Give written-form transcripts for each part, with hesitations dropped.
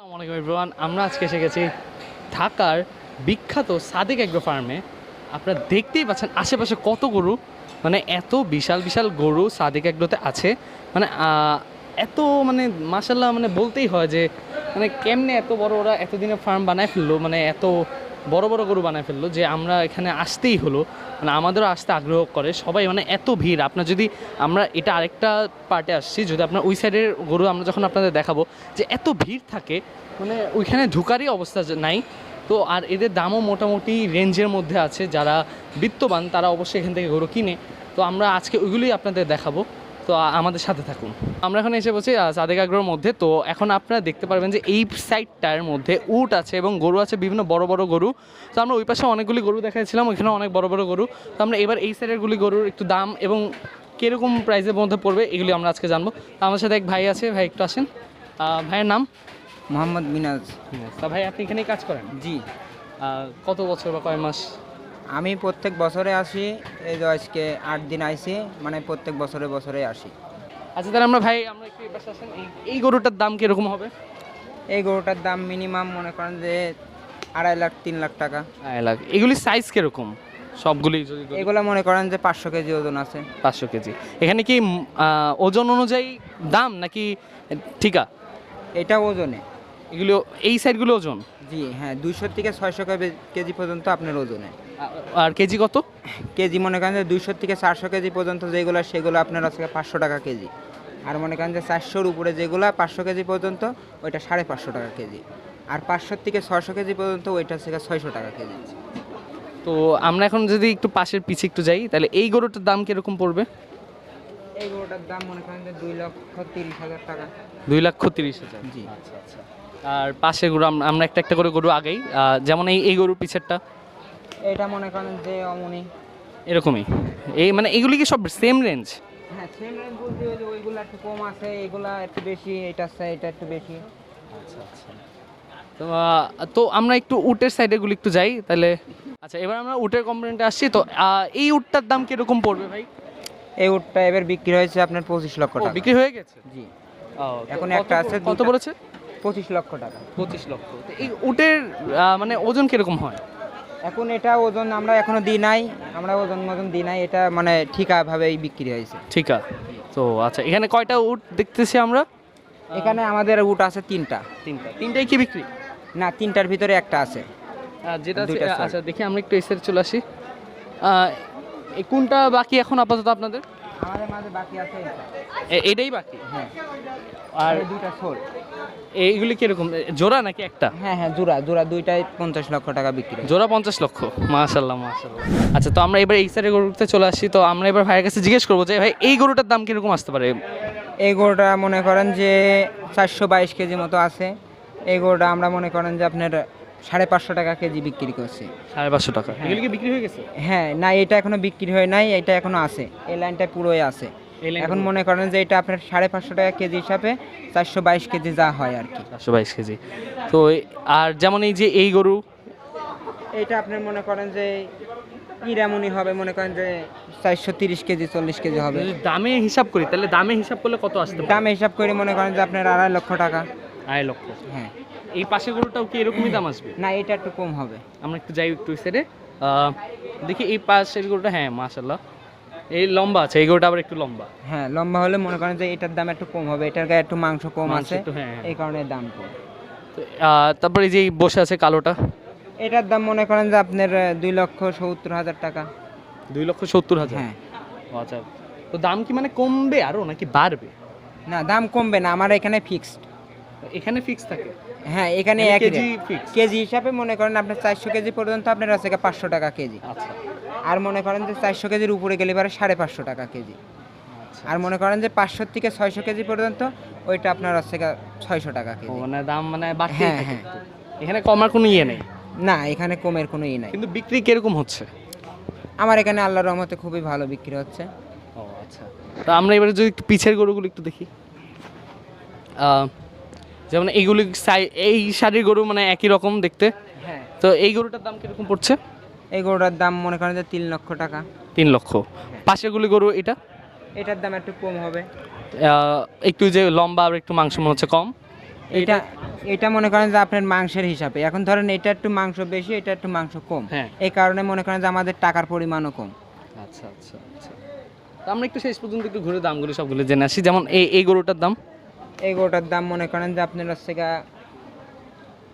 আসসালামু আলাইকুম এভরিওয়ান, আমরা আজকে এসে গেছি ঢাকার বিখ্যাত সাদেক এগ্রো ফার্মে। আপনারা দেখতেই পাচ্ছেন আশেপাশে কত গরু, মানে এত বিশাল বিশাল গরু সাদেক এগ্রোতে আছে। মানে এত মানে মাশাল্লাহ, মানে বলতেই হয় যে মানে কেমনে এত বড় ওরা এতদিনে ফার্ম বানায় ফেললো, মানে এত বড় বড় গরু বানায় ফেললো যে আমরা এখানে আসতেই হলো। মানে আমাদেরও আসতে আগ্রহ করে সবাই, মানে এত ভিড়। আপনার যদি আমরা এটা আরেকটা পার্টে আসছি, যদি আপনার ওই সাইডের গরু আমরা যখন আপনাদের দেখাবো যে এত ভিড় থাকে, মানে ওইখানে ঢুকারই অবস্থা নাই। তো আর এদের দামও মোটামুটি রেঞ্জের মধ্যে আছে, যারা বিত্তবান তারা অবশ্যই এখান থেকে গরু কিনে। তো আমরা আজকে ওইগুলোই আপনাদের দেখাবো, তো আমাদের সাথে থাকুন। আমরা এখন এসে বলছি সাদেক এগ্রোর মধ্যে। তো এখন আপনারা দেখতে পারবেন যে এই সাইডটার মধ্যে উট আছে এবং গরু আছে, বিভিন্ন বড় বড় গরু। তো আমরা ওই পাশে অনেকগুলি গরু দেখাচ্ছিলাম, ওইখানে অনেক বড় বড় গরু। তো আমরা এবার এই সাইডেরগুলি গরুর একটু দাম এবং কীরকম প্রাইসের মধ্যে পড়বে এগুলি আমরা আজকে জানবো। তো আমার সাথে এক ভাই আছে, ভাই একটু আসেন। ভাইয়ের নাম? মোহাম্মদ মিনাজ। তা ভাই আপনি এখানেই কাজ করেন? জি। কত বছর বা কয় মাস? আমি প্রত্যেক বছরে আসি, এই যে আজকে 8 দিন আইছি, মানে প্রত্যেক বছরে বছরে আসি। আচ্ছা তাহলে আমরা ভাই আমরা একটু এবার আসেন, এই গরুটার দাম কীরকম হবে? এই গরুটার দাম মিনিমাম মনে করেন যে 2.5 লাখ 3 লাখ টাকা। 2.5 লাখ। এগুলির সাইজ কীরকম সবগুলি? যদি এগুলো মনে করেন যে 500 কেজি ওজন আছে। 500 কেজি। এখানে কি ওজন অনুযায়ী দাম নাকি ঠিকা? এটা ওজনে। এগুলো এই সাইডগুলো ওজন? জি হ্যাঁ, 200 থেকে 600 কেজি পর্যন্ত আপনার ওজনে। আর কেজি কত? কেজি মনে করেন যে 200 থেকে 400 কেজি পর্যন্ত যেগুলো, সেগুলো আপনার আছে 500 টাকা কেজি। আর মনে করেন যে 400-র উপরে যেগুলো 500 কেজি পর্যন্ত, ওইটা 550 টাকা কেজি। আর 500 থেকে 600 কেজি পর্যন্ত ওইটা আছে 600 টাকা কেজি। তো আমরা এখন যদি একটু পাশের পিছে একটু যাই, তাহলে এই গরুটার দাম কীরকম পড়বে? এই গরুটার দাম মনে করেন যে 2,30,000 টাকা। 2,30,000? জি। আচ্ছা আচ্ছা। আর পাশের গরু আমরা একটা একটা করে গরু আগেই, যেমন এই গরুর পিছেরটা এটা মনে করেন যে অমনি এরকমই। এই মানে এগুলি কি সব সেম রেঞ্জ? হ্যাঁ, সেম রেঞ্জ বলতে ওই যে ওইগুলো একটু কম আছে, এগুলা একটু বেশি, এটা একটু বেশি। আচ্ছা আচ্ছা। তো তো আমরা একটু উটের সাইডেগুলো একটু যাই তাহলে। আচ্ছা এবার আমরা উটের কম্পোনেন্টে আসছি। তো এই উটটার দাম কিরকম পড়বে ভাই? এই উটটা এবার বিক্রি হয়েছে আপনার 25 লক্ষ টাকা। বিক্রি হয়ে গেছে? জি। এখন একটা আছে। কত পড়েছে? 25 লক্ষ টাকা। 25 লক্ষ। তো এই উটের মানে ওজন কিরকম হয়? এখন এটা ওজন আমরা এখনো দিই নাই, আমরা ওজন দিই নাই, এটা মানে ঠিকাভাবেই বিক্রি হয়েছে। ঠিক আছে। তো আচ্ছা এখানে কয়টা উট দেখতেছি আমরা? এখানে আমাদের উট আছে 3টা। তিনটাই কি বিক্রি? না, 3টার ভিতরে একটা আছে। যেটা আছে, দুইটা আচ্ছা দেখি আমরা একটু এসে চলে আসি। এই কোনটা বাকি এখন আপাতত আপনাদের? আমাদের মাঝে বাকি আছে এটাই বাকি? হ্যাঁ। আর এই দুইটা সোল। এইগুলি কিরকম, জোড়া নাকি একটা? হ্যাঁ হ্যাঁ, জোড়া দুইটাই 50 লক্ষ টাকা বিক্রি। জোড়া 50 লক্ষ? মাশাল্লাহ মাশাল্লাহ। আচ্ছা তো আমরা এবার এই সাইডের গরুতে চলে আসি। তো আমরা এবার ভাইয়ের কাছে জিজ্ঞেস করবো যে ভাই এই গরুটার দাম কিরকম আসতে পারে? এই গরুটা মনে করেন যে 422 কেজি মতো আছে। এই গরুটা আমরা মনে করেন যে আপনার 550 টাকা কেজি বিক্রি করছি। 550 টাকা? এগুলি কি বিক্রি হয়ে গেছে? হ্যাঁ, না এটা এখনো বিক্রি হয় নাই, এটা এখনো আছে, এই লাইনটা পুরোই আছে। এখন মনে করেন যে এটা আপনার 550 টাকা কেজি হিসাবে 422 কেজি যা হয় আর কি। 422 কেজি। তো আর যেমন এই যে এই গরু, এইটা আপনার মনে করেন যে ইরামুনি হবে, মনে করেন যে 430 কেজি 40 কেজি হবে। যদি দামে হিসাব করি তাহলে দামে হিসাব করলে কত আসতে পারে? দামে হিসাব করে মনে করেন যে আপনার 2.5 লক্ষ টাকা। 2.5 লক্ষ? হ্যাঁ। এই পাশে গরুটাও কি এরকমই দাম আসবে? না, এটা একটু কম হবে। আমরা একটু যাই একটু সাইডে দেখি এই পাশের গরুটা। হ্যাঁ মাশাল্লাহ, এই লম্বা আছে, এই গরুটা আবার একটু লম্বা। হ্যাঁ, লম্বা হলে মনে করেন যে এটার দাম একটু কম হবে, এটার গায়ে একটু মাংস কম মাংস আছে, একটু, হ্যাঁ। এই কারণে দাম কম। তো তারপরে এই যে এই বসে আছে কালোটা, এটার দাম মনে করেন যে আপনার 2,70,000 টাকা। 2,70,000? হ্যাঁ। আচ্ছা, তো দাম কি মানে কমবে আরো নাকি বাড়বে? না, দাম কমবে না, আমার এখানে ফিক্সড। এখানে ফিক্স থাকে? হ্যাঁ, এখানে মানে এক কেজি fixed? কেজি হিসাবে মনে করেন আপনার 400 কেজি পর্যন্ত আপনার আছে 500 টাকা কেজি। আচ্ছা আর মনে করেন যে 400 কেজির উপরে গেলে পরে 550 টাকা কেজি। আচ্ছা। আর মনে করেন যে 500 থেকে 600 কেজি পর্যন্ত ওইটা আপনার আছে 600 টাকা ও, কেজি। মানে দাম মানে বাড়তেই হ্যাঁ, থাকে হ্যাঁ। একটু। এখানে কমার কোনো ইয়ে নেই? না, এখানে কমের কোনো ই নাই। কিন্তু বিক্রি কিরকম হচ্ছে? আমার এখানে আল্লাহর রহমতে খুবই ভালো বিক্রি হচ্ছে। ও আচ্ছা। তো আমরা এবারে যদি একটু পিছের গরুগুলো একটু দেখি, যেমন এইগুলি এই শাড়ির গরু মানে একই রকম দেখতে। হ্যাঁ। তো এই গরুটার দাম কিরকম পড়ছে? এই গরুটার দাম মনে করেন যে 3 লক্ষ টাকা। 3 লক্ষ? পাশেরগুলি গরু এটা? এটার দাম একটু কম হবে। একটু যে লম্বা আর একটু মাংস মনে হচ্ছে কম। এটা এটা মনে করেন যে আপনার মাংসের হিসাবে, এখন ধরেন এটা একটু মাংস বেশি, এটা একটু মাংস কম, হ্যাঁ। এই কারণে মনে করেন যে আমাদের টাকার পরিমাণও কম। আচ্ছা আচ্ছা আচ্ছা, তো আমরা একটু শেষ পর্যন্ত একটু ঘুরে দামগুলো সবগুলো জেনে আসি। যেমন এই গরুটার দাম এই গরুটার দাম মনে করেন যে আপনার হচ্ছে গা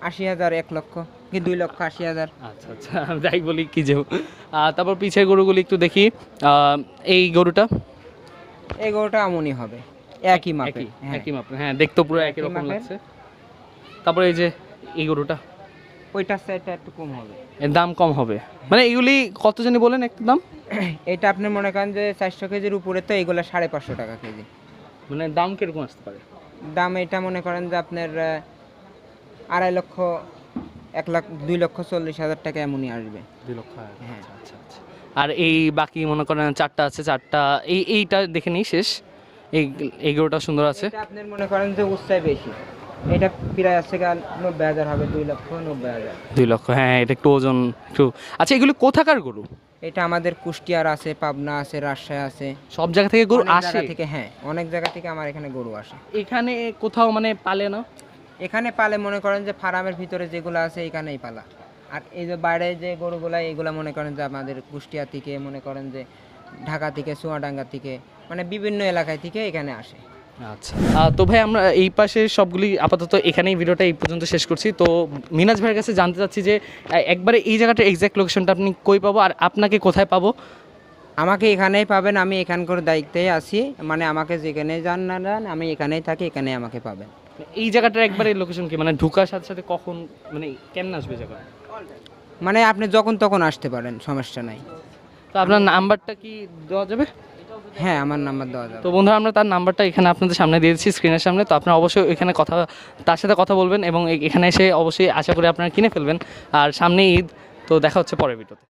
80,000, 1 লক্ষ কি 2,80,000। আচ্ছা আচ্ছা, আমি যাই বলি কি যে তারপর পিছের গরুগুলি একটু দেখি। এই গরুটা এই গরুটা এমনই হবে, একই মাপের। একই হ্যাঁ, একই মাপ, হ্যাঁ দেখতে পুরো একই একই রকম মাপের। লাগছে। তারপরে এই যে এই গরুটা, ওইটার সাইডটা একটু কম হবে। এর দাম কম হবে, মানে এগুলি কত জানি বলেন একটু দাম? এটা আপনি মনে করেন যে 400 কেজির উপরে, তো এইগুলো 550 টাকা কেজি। মানে দাম কিরকম আসতে পারে? দাম এটা মনে করেন যে আপনার 2.5 লক্ষ, 1 লাখ, 2,40,000 টাকা এমনই আসবে। 2 লক্ষ। হ্যাঁ। আচ্ছা আচ্ছা আচ্ছা। আর এই বাকি মনে করেন চারটা আছে, চারটা এইটা দেখে নিই শেষ। এই গরুটা সুন্দর আছে। এটা আপনার মনে করেন যে উচ্চাই বেশি, এটা প্রায় আছে গা 90,000 হবে, 2,90,000। 2 লক্ষ, হ্যাঁ এটা একটু ওজন একটু। আচ্ছা এগুলো কোথাকার গরু? এটা আমাদের কুষ্টিয়ার আছে, পাবনা আছে, রাজশাহী আছে, সব জায়গা থেকে গরু অনেক আসে জায়গা থেকে। হ্যাঁ, অনেক জায়গা থেকে আমার এখানে গরু আসে। এখানে কোথাও মানে পালে না? এখানে পালে মনে করেন যে ফার্মের ভিতরে যেগুলো আছে এখানেই পালা। আর এই যে বাইরে যে গরুগুলা, এইগুলা মনে করেন যে আমাদের কুষ্টিয়া থেকে, মনে করেন যে ঢাকা থেকে, চুয়াডাঙ্গা থেকে, মানে বিভিন্ন এলাকায় থেকে এখানে আসে। আচ্ছা, তো ভাই আমরা এই পাশে সবগুলি আপাতত এখানেই ভিডিওটা এই পর্যন্ত শেষ করছি। তো মিনাজ ভাইয়ের কাছে জানতে চাচ্ছি যে একবারে এই জায়গাটার এক্স্যাক্ট লোকেশনটা আপনি কই পাবো, আর আপনাকে কোথায় পাবো? আমাকে এখানেই পাবেন, আমি এখানকার দায়িত্বেই আছি, মানে আমাকে যেখানে যান না যান আমি এখানেই থাকি, এখানেই আমাকে পাবেন। এই জায়গাটার একবারে লোকেশন কি, মানে ঢোকার সাথে সাথে কখন, মানে কেমন আসবে জায়গা? মানে আপনি যখন তখন আসতে পারেন, সমস্যা নাই। তো আপনার নাম্বারটা কি দেওয়া যাবে? হ্যাঁ, আমার নাম্বার দেওয়া যাবে। তো বন্ধুরা আমরা তার নাম্বারটা এখানে আপনাদের সামনে দিয়ে দিচ্ছি স্ক্রিনের সামনে। তো আপনারা অবশ্যই এখানে তার সাথে কথা বলবেন এবং এখানে এসে অবশ্যই আশা করি আপনারা কিনে ফেলবেন। আর সামনে ঈদ, তো দেখা হচ্ছে পরের ভিডিওতে।